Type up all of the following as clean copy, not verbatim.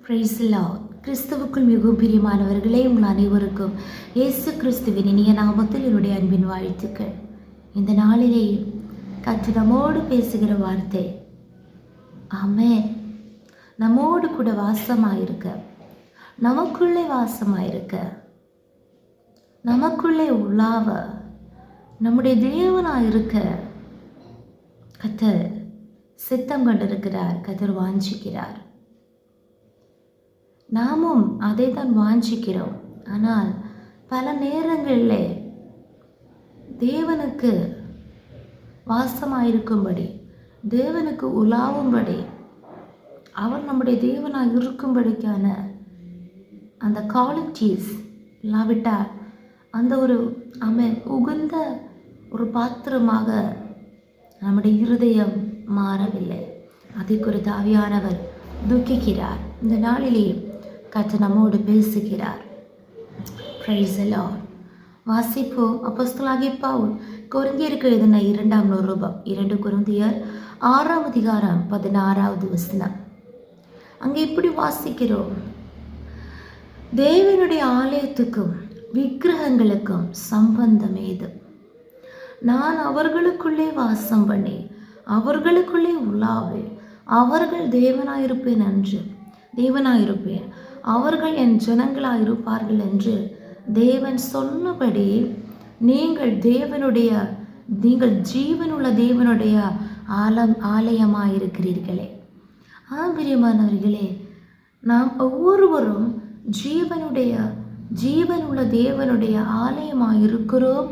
Price Lord. கிறிஸ்துவுக்குள் மிகவும் பிரியமானவர்களே, உங்கள் அனைவருக்கும் இயேசு கிறிஸ்துவின் இனிய நாமத்தில் என்னுடைய அன்பின் வாழ்த்துக்கள். இந்த நாளிலே கர்த்தர் நம்மோடு பேசுகிற வார்த்தை, ஆமென். நம்மோடு கூட வாசமாயிருக்க, நமக்குள்ளே வாசமாயிருக்க, நமக்குள்ளே உலாவ, நம்முடைய தேவனாயிருக்க கர்த்தர் சித்தம் கொண்டிருக்கிறார். கர்த்தர் வாஞ்சிக்கிறார். நாமும் அதை தான் வாஞ்சிக்கிறோம். ஆனால் பல நேரங்களில் தேவனுக்கு வாசமாயிருக்கும்படி, தேவனுக்கு உலாவும்படி, அவர் நம்முடைய தேவனாக இருக்கும்படிக்கான அந்த குவாலிட்டிஸ் இல்லாவிட்டால் அந்த ஒரு உகந்த ஒரு பாத்திரமாக நம்முடைய இருதயம் மாறவில்லை. அதை குறித்து ஆவியானவர் துக்கிக்கிறார். இந்த நாளிலே கர்த்தர் நம்மோடு பேசுகிறார். Praise the Lord. வாசிப்போம். அப்போஸ்தலனாகிய பவுல் கொரிந்தியருக்கு எழுதின 2ஆம் நிருபம் 2 கொரிந்தியர் 6ஆம் அதிகாரம் 16வது வசனம். அங்கே இப்படி வாசிக்கிறோம்: தேவனுடைய ஆலயத்துக்கும் விக்கிரகங்களுக்கும் சம்பந்தம் ஏது? நான் அவர்களுக்குள்ளே வாசம் பண்ணி அவர்களுக்குள்ளே உலாவேன், அவர்கள் தேவனாயிருப்பேன், அவர்கள் என் ஜனங்களாயிருப்பார்கள் என்று தேவன் சொன்னபடி நீங்கள் ஜீவனுள்ள தேவனுடைய ஆலயமாயிருக்கிறீர்களே. பிரியமானவர்களே, நாம் ஒவ்வொருவரும் ஜீவனுள்ள தேவனுடைய ஆலயமாயிருக்கிறோம்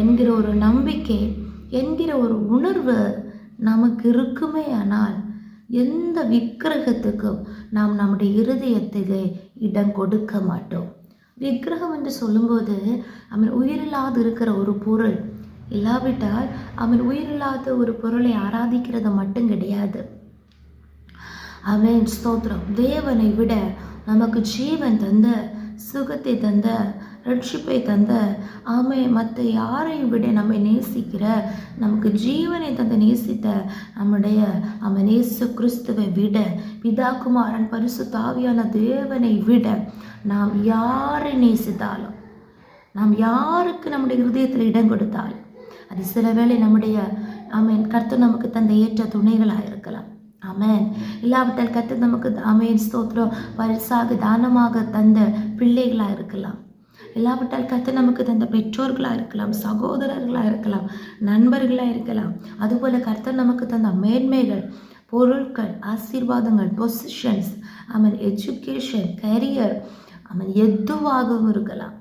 என்கிற ஒரு நம்பிக்கை, என்கிற ஒரு உணர்வு நமக்கு இருக்குமே. ஆனால் எந்த விக்கிரகத்துக்கும் நாம் நம்முடைய இருதயத்துக்கு இடம் கொடுக்க மாட்டோம். விக்கிரகம் என்று சொல்லும்போது உயிரில்லாது இருக்கிற ஒரு பொருள், இல்லாவிட்டால் உயிரில்லாத ஒரு பொருளை ஆராதிக்கிறது மட்டும் கிடையாது. ஸ்தோத்திரம். தேவனை விட நமக்கு ஜீவன் தந்த, சுகத்தை தந்த, ரட்சிப்பை தந்த, மற்ற யாரையும் விட நம்மை நேசிக்கிற, நமக்கு ஜீவனை தந்த நேசித்த நம்முடைய இயேசு கிறிஸ்துவை விட, பிதா குமாரன் பரிசுத்த ஆவியான தேவனை விட நாம் யாரை நேசித்தாலும், நாம் யாருக்கு நம்முடைய இருதயத்தில் இடம் கொடுத்தாலும், அது சில வேளை நம்முடைய கர்த்தர் நமக்கு தந்த ஏற்ற துணைகளாக இருக்கலாம். இல்லாவிட்டால் கர்த்தர் நமக்கு ஸ்தோத்திரம் பரிசாக தானமாக தந்த பிள்ளைகளாக இருக்கலாம். இல்லாவிட்டால் கர்த்தர் நமக்கு தந்த பெற்றோர்களாக இருக்கலாம், சகோதரர்களாக இருக்கலாம், நண்பர்களாக இருக்கலாம். அதுபோல் கர்த்தர் நமக்கு தந்த மேன்மைகள், பொருட்கள், ஆசீர்வாதங்கள், பொசிஷன்ஸ், எஜுகேஷன், கரியர், எதுவாகவும் இருக்கலாம்.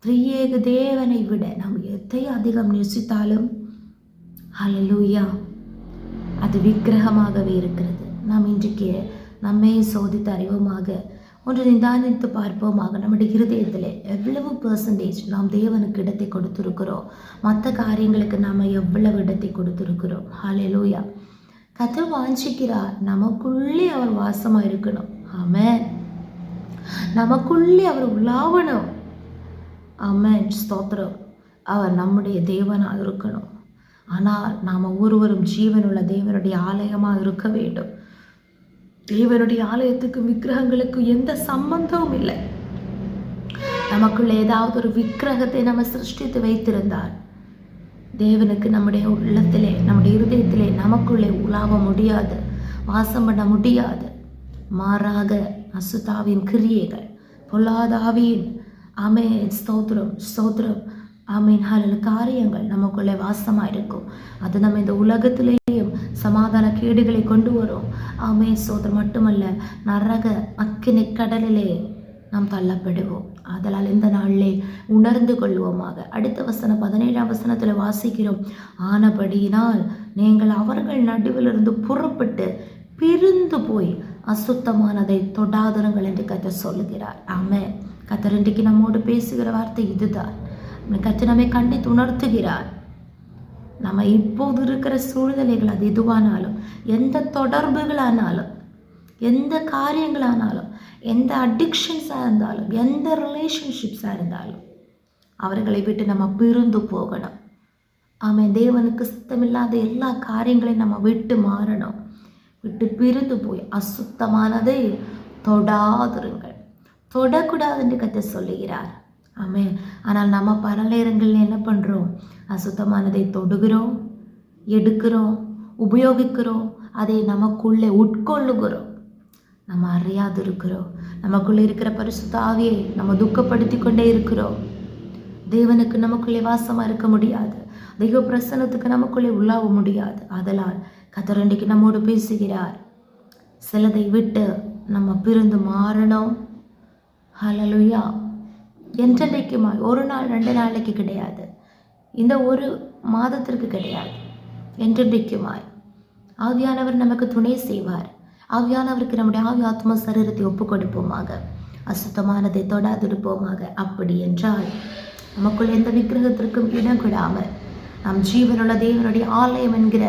திரியேக தேவனை விட நாம் எதை அதிகம் நேசித்தாலும் ஹல்லேலூயா, அது விக்கிரகமாகவே இருக்கிறது. நாம் இன்றைக்கு நம்மை சோதித்து அறிவோமாக, ஒன்று நிதானித்து பார்ப்போமாக. நம்முடைய இருதயத்தில் எவ்வளவு பெர்சன்டேஜ் நாம் தேவனுக்கு இடத்தை கொடுத்துருக்கிறோம், மற்ற காரியங்களுக்கு நாம் எவ்வளவு இடத்தை கொடுத்துருக்கிறோம். ஹல்லேலூயா. கர்த்தர் வாஞ்சிக்கிறார், நமக்குள்ளே அவர் வாசமாக இருக்கணும். நமக்குள்ளே அவர் உலாவணும். ஸ்தோத்திரம். அவர் நம்முடைய தேவனாக இருக்கணும். ஆனால் நாம் ஒவ்வொருவரும் ஜீவனுள்ள தேவனுடைய ஆலயமாக இருக்க வேண்டும். தேவனுடைய ஆலயத்துக்கு விக்கிரகங்களுக்கு எந்த சம்பந்தமும் இல்லை. நமக்குள்ள ஏதாவது ஒரு விக்கிரகத்தை நம்ம சிருஷ்டித்து வைத்திருந்தால் தேவனுக்கு நம்முடைய உள்ளத்திலே, நம்முடைய இருதயத்திலே, நமக்குள்ளே உலாவ முடியாது, வாசம் பண்ண முடியாது. மாறாக அசுத்தாவின் கிரியைகள், பொல்லாதாவின் ஸ்தோத்திரம் காரியங்கள் நமக்குள்ளே வாசமாக இருக்கும். அது நம்ம இந்த உலகத்திலேயும் சமாதான கேடுகளை கொண்டு வரும். ஸ்தோத்திரம். மட்டுமல்ல, நரக அக்கினி கடலிலே நாம் தள்ளப்படுவோம். அதனால் இந்த நாளிலே உணர்ந்து கொள்வோமாக. அடுத்த வசனம் 17ஆம் வசனத்தில் வாசிக்கிறோம்: ஆனபடியினால் நீங்கள் அவர்கள் நடுவிலிருந்து புறப்பட்டு பிரிந்து போய் அசுத்தமானதை தொடாதிருங்கள் என்று கர்த்தர் சொல்லுகிறார். கர்த்தர் இன்றைக்கு நம்மோடு பேசுகிற வார்த்தை இதுதான். கர்த்தர் நம்மை கண்டித்து உணர்த்துகிறார். நம்ம இப்போது இருக்கிற சூழ்நிலைகள் அது எதுவானாலும், எந்த தொடர்புகளானாலும், எந்த காரியங்களானாலும், எந்த அடிக்ஷன்ஸாக இருந்தாலும், எந்த ரிலேஷன்ஷிப்ஸாக இருந்தாலும் அவர்களை விட்டு நம்ம பிரிந்து போகணும். தேவனுக்கு சுத்தமில்லாத எல்லா காரியங்களையும் நம்ம விட்டு மாறணும். விட்டு பிரிந்து போய் அசுத்தமானதை தொடாதிருங்கள். தொடக்கூடாது என்று கர்த்தர் சொல்லுகிறார். ஆமென். ஆனால் நம்ம பல நேரங்களில் என்ன பண்ணுறோம்? அசுத்தமானதை தொடுகிறோம், எடுக்கிறோம், உபயோகிக்கிறோம், அதை நமக்குள்ளே உட்கொள்ளுகிறோம். நம்ம அறியாது இருக்கிறோம். நமக்குள்ளே இருக்கிற பரிசுத்த ஆவியை நம்ம துக்கப்படுத்தி கொண்டே இருக்கிறோம். தேவனுக்கு நமக்குள்ளே வாசமாக இருக்க முடியாது. தெய்வ பிரசன்னத்துக்கு நமக்குள்ளே உள்ளாக முடியாது. அதனால் கர்த்தர் இன்றைக்கு நம்மோடு பேசுகிறார். சிலதை விட்டு நம்ம பிரிந்து மாறணும். ஹல்லேலூயா. என்றென்றைக்குமாய், ஒரு நாள் 2 நாளைக்கு கிடையாது, இந்த ஒரு மாதத்திற்கு கிடையாது, என்றென்றைக்குமாய் ஆவியானவர் நமக்கு துணை செய்வார். ஆவியானவருக்கு நம்முடைய ஆவி ஆத்ம சரீரத்தை ஒப்பு கொடுப்போமாக. அசுத்தமானதை தொடாதிருப்போமாக. அப்படி என்றால் நமக்குள் எந்த விக்கிரகத்திற்கும் இடம் கொடாமல் நாம் ஜீவனுள்ள தேவனுடைய ஆலயம் என்கிற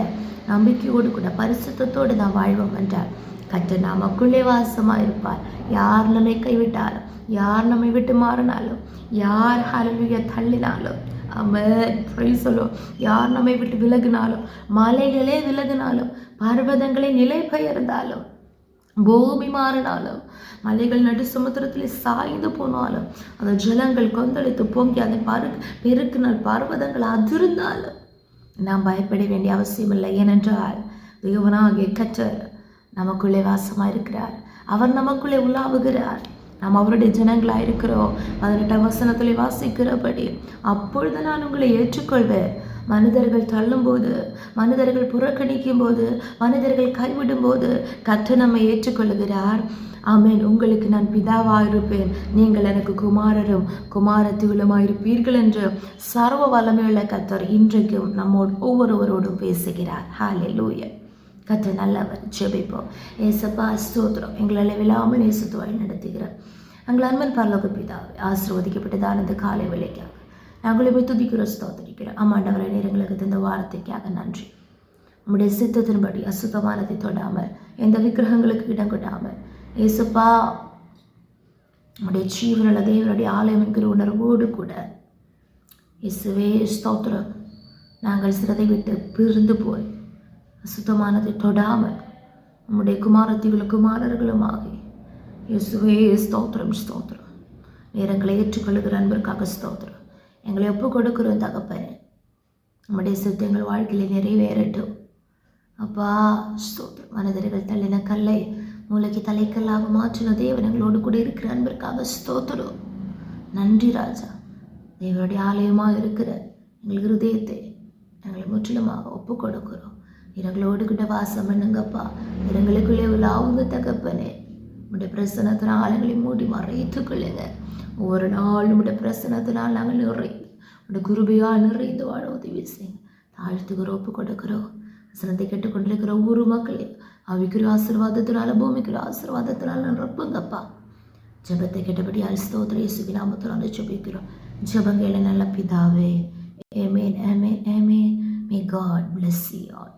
நம்பிக்கையோடு கூட பரிசுத்தத்தோடு நாம் வாழ்வோம் என்றால் கர்த்தர் நமக்குள்ளே வாசமாக இருப்பார். யார் நம்மை கைவிட்டாலும், யார் நம்மை விட்டு மாறினாலும், யார் ஹல்லேலூயா தள்ளினாலும், ஆமென் பிரைஸ் தி லார்ட், யார் நம்மை விட்டு விலகினாலும், மலைகளே விலகினாலும், பர்வதங்களே நிலை பெயர்ந்தாலும், பூமி மாறினாலும், மலைகள் நடு சமுத்திரத்தில் சாய்ந்து போனாலும், அந்த ஜலங்கள் கொந்தளித்து பொங்கி அதை பெருக்கினால் பர்வதங்கள் அதிர்ந்தாலும் நாம் பயப்பட வேண்டிய அவசியம் இல்லை. ஏனென்றால் தேவனாகிய கர்த்தர் நமக்குள்ளே வாசமாக இருக்கிறார். அவர் நமக்குள்ளே உலாவுகிறார். நாம் அவருடைய ஜனங்களாக இருக்கிறோம். 18ஆம் வசனத்திலே வாசிக்கிறபடி, அப்பொழுது நான் உங்களை ஏற்றுக்கொள்வேன். மனிதர்கள் தள்ளும்போது, மனிதர்கள் புறக்கணிக்கும் போது, மனிதர்கள் கைவிடும் போது கர்த்தர் நம்மை ஏற்றுக்கொள்கிறார். ஆமென். உங்களுக்கு நான் பிதாவாக இருப்பேன், நீங்கள் எனக்கு குமாரரும் குமாரத்திகளுமாயிருப்பீர்கள் என்று சர்வ வல்லமையுள்ள கர்த்தர் இன்றைக்கும் நம்மோடு ஒவ்வொருவரோடும் பேசுகிறார். ஹல்லேலூயா. கர்த்தர் நல்லவர். ஜெபிப்போம். ஏசப்பா ஸ்தோத்திரம். எங்களை விழாமல் நேசித்து வழி நடத்துகிறார் எங்கள் அன்பன் பரலோக பிதாவே, ஆசீர்வதிக்கப்பட்டதான இந்த காலை வேளைக்காக நாங்கள் போய் துதிக்கிறோம், ஸ்தோத்திரிக்கிறோம். ஆமாண்டவரை நேரங்களுக்கு தந்த வார்த்தைக்காக நன்றி. உம்முடைய சித்தத்தின்படி அசுத்தமானதை தொடாமல், எந்த விக்கிரகங்களுக்கு இடம் கொடாமல், ஏசப்பா உம்முடைய ஜீவனுள்ள தேவனுடைய ஆலயம் என்கிற உணர்வோடு கூட இயேசுவே ஸ்தோத்திரம், நாங்கள் சிறதை விட்டு பிரிந்து போய் அசுத்தமானதை தொடாமல் உம்முடைய குமாரத்திகளும் குமாரர்களுமாகி இயேசுவே ஸ்தோத்திரம் ஸ்தோத்திரம். நேரங்களை ஏற்றுக்கொள்ளுகிற அன்பிற்காக ஸ்தோத்திரம். எங்களை ஒப்பு கொடுக்கிறோம் தகப்பனே. நம்முடைய சித்த எங்கள் வாழ்க்கையில் நிறைவேறட்டும் அப்பா. ஸ்தோத்திரம். மனிதர்கள் தள்ளின கல்லை மூளைக்கு தலைக்கல்லாக மாற்றின தேவன் எங்களோடு கூட இருக்கிற அன்பிற்காக ஸ்தோத்திரம். நன்றி ராஜா. தேவனுடைய ஆலயமாக இருக்கிற எங்கள் இருதயத்தை எங்களை முற்றிலுமாக ஒப்பு கொடுக்கிறோம். இரங்களோடு கிட்ட வாசம் பண்ணுங்கப்பா. இரங்களுக்குள்ளே உலாவுங்க தகப்பனே. உடைய பிரசனத்தினால் ஆளுங்களை மூடி மறைத்துக் கொள்ளுங்க. ஒவ்வொரு நாளும் உடைய பிரசனத்தினால் நாங்கள் உடைய குருபையால் நிறைந்து வாழ உதவி செய்யுங்க. தாழ்த்துக்கிற ஒப்பு கொடுக்கிறோம். வசனத்தை கேட்டுக்கொண்டிருக்கிற ஒவ்வொரு மக்களையும் அவிக்கிற ஆசீர்வாதத்தினால, பூமிக்கிற ஆசீர்வாதத்தினால நிரப்புங்கப்பா. ஜெபத்தை கேட்டபடியால் ஸ்தோத்திர இயேசுவின் நாமத்தினால ஜெபிக்கிறோம். ஜெபங்களை நல்ல பிதாவே. ஆமென், ஆமென், ஆமென். May God bless you all.